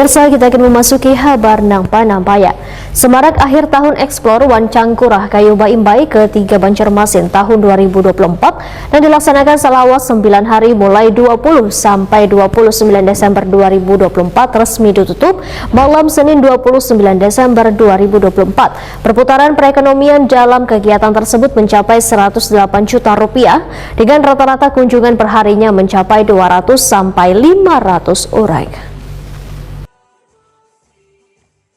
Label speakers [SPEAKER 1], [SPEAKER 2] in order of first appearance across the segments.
[SPEAKER 1] Pemirsa, kita akan memasuki kabar Nampaya. Semarak akhir tahun Explore Wancang Curah Kayu Baimbai ke-3 Banjarmasin tahun 2024 dan dilaksanakan selama 9 hari mulai 20 sampai 29 Desember 2024 resmi ditutup malam Senin 29 Desember 2024. Perputaran perekonomian dalam kegiatan tersebut mencapai 108 juta rupiah dengan rata-rata kunjungan perharinya mencapai 200 sampai 500 orang.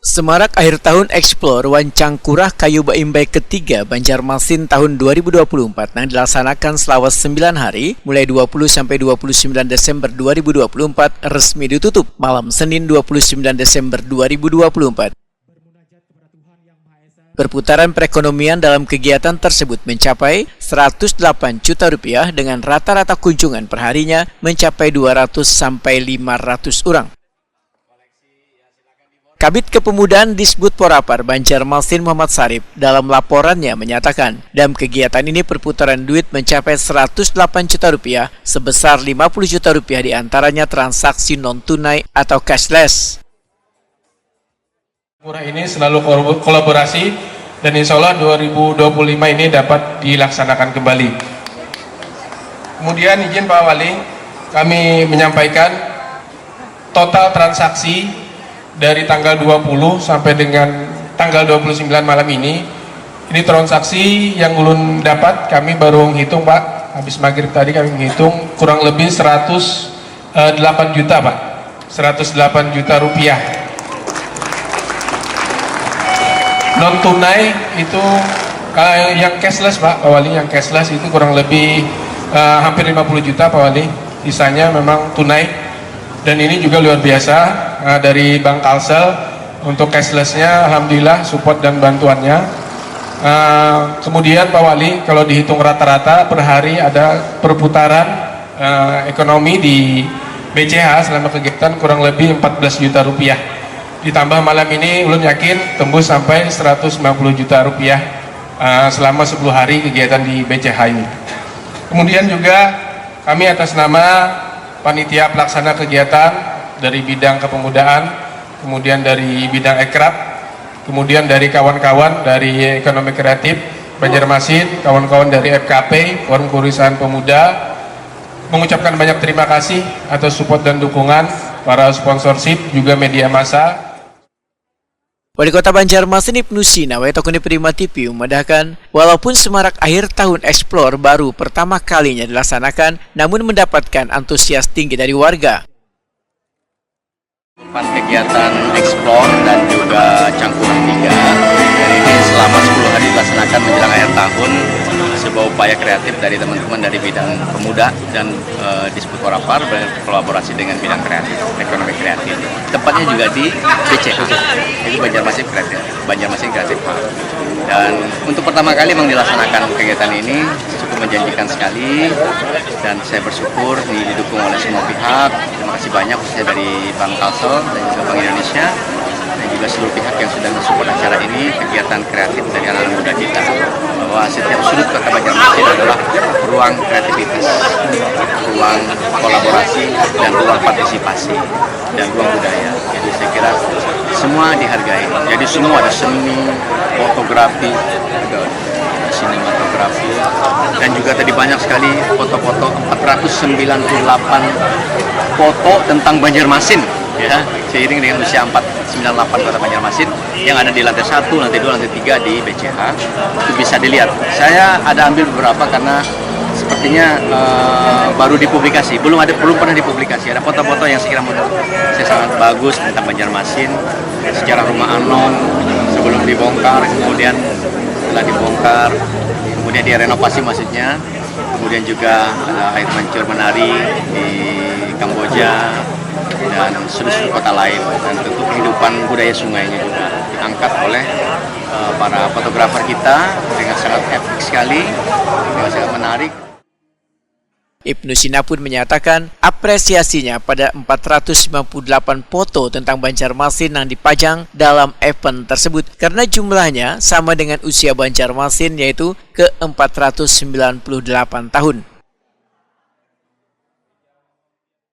[SPEAKER 2] Semarak akhir tahun Explore Wancang Curah Kayu Baimbai ke-3 Banjarmasin tahun 2024 yang dilaksanakan selama 9 hari mulai 20 sampai 29 Desember 2024 resmi ditutup malam Senin 29 Desember 2024. Perputaran perekonomian dalam kegiatan tersebut mencapai 108 juta rupiah dengan rata-rata kunjungan perharinya mencapai 200 sampai 500 orang. Kabid Kepemudaan Disbud Porapar Banjarmasin Muhammad Sarip dalam laporannya menyatakan, dalam kegiatan ini perputaran duit mencapai 108 juta rupiah, sebesar 50 juta rupiah diantaranya transaksi non-tunai atau cashless.
[SPEAKER 3] Murah ini selalu kolaborasi dan insya Allah 2025 ini dapat dilaksanakan kembali. Kemudian izin Pak Wali, kami menyampaikan total transaksi dari tanggal 20 sampai dengan tanggal 29 malam ini transaksi yang ulun dapat, kami baru menghitung Pak, habis maghrib tadi kami menghitung kurang lebih 108 juta Pak, 108 juta rupiah. Non tunai itu yang cashless Pak Wali, yang cashless itu kurang lebih hampir 50 juta Pak Wali, sisanya memang tunai. Dan ini juga luar biasa dari Bank Kalsel untuk cashlessnya, alhamdulillah support dan bantuannya. Kemudian Pak Wali, kalau dihitung rata-rata per hari ada perputaran ekonomi di BCH selama kegiatan kurang lebih 14 juta rupiah. Ditambah malam ini ulun yakin tembus sampai 150 juta rupiah selama 10 hari kegiatan di BCH ini. Kemudian juga kami atas nama panitia pelaksana kegiatan dari bidang kepemudaan, kemudian dari bidang ekrab, kemudian dari kawan-kawan dari ekonomi kreatif Banjarmasin, kawan-kawan dari FKP, Forum Kerusahaan Pemuda, mengucapkan banyak terima kasih atas support dan dukungan para sponsorship, juga media massa.
[SPEAKER 2] Wali Kota Banjarmasin Ibnu Sina Waitokuni Prima TV memandahkan, walaupun semarak akhir tahun Explore baru pertama kalinya dilaksanakan, namun mendapatkan antusias tinggi dari warga.
[SPEAKER 4] Pas kegiatan Explore dan juga Cangkurang 3 ini selama 10 hari dilaksanakan menjelang akhir tahun, sebuah upaya kreatif dari teman-teman dari bidang pemuda dan Disbud Porapar berkolaborasi dengan bidang kreatif, ekonomi kreatif. Tempatnya juga di BCH, itu Banjarmasin Kreatif Hub. Dan untuk pertama kali memang dilaksanakan kegiatan ini cukup menjanjikan sekali, dan saya bersyukur didukung oleh semua pihak. Terima kasih banyak khususnya dari Bank Kalsel dan juga Bank Indonesia dan juga seluruh pihak yang sudah mensupport acara ini, kegiatan kreatif dari anak-anak muda kita, bahwa setiap sudut kota Banjarmasin adalah ruang kreativitas, ruang kolaborasi, dan ruang partisipasi, dan ruang budaya. Jadi saya kira semua dihargai. Jadi semua ada seni, fotografi, sinematografi, dan juga tadi banyak sekali foto-foto, 498 foto tentang Banjarmasin, ya, seiring dengan usia 498 Kota Banjarmasin yang ada di lantai 1, lantai 2, lantai 3 di BCH. Itu bisa dilihat. Saya ada ambil beberapa karena sepertinya baru dipublikasi, belum pernah dipublikasi. Ada foto-foto yang saya sangat bagus tentang Banjarmasin, sejarah rumah Anom sebelum dibongkar, kemudian setelah dibongkar, kemudian direnovasi maksudnya, kemudian juga ada air mancur menari di Kamboja dan seluruh kota lain, dan tentu kehidupan budaya sungainya juga diangkat oleh para fotografer kita dengan sangat epic sekali, dengan sangat menarik.
[SPEAKER 2] Ibnu Sina pun menyatakan apresiasinya pada 498 foto tentang Banjarmasin yang dipajang dalam event tersebut karena jumlahnya sama dengan usia Banjarmasin, yaitu ke 498 tahun.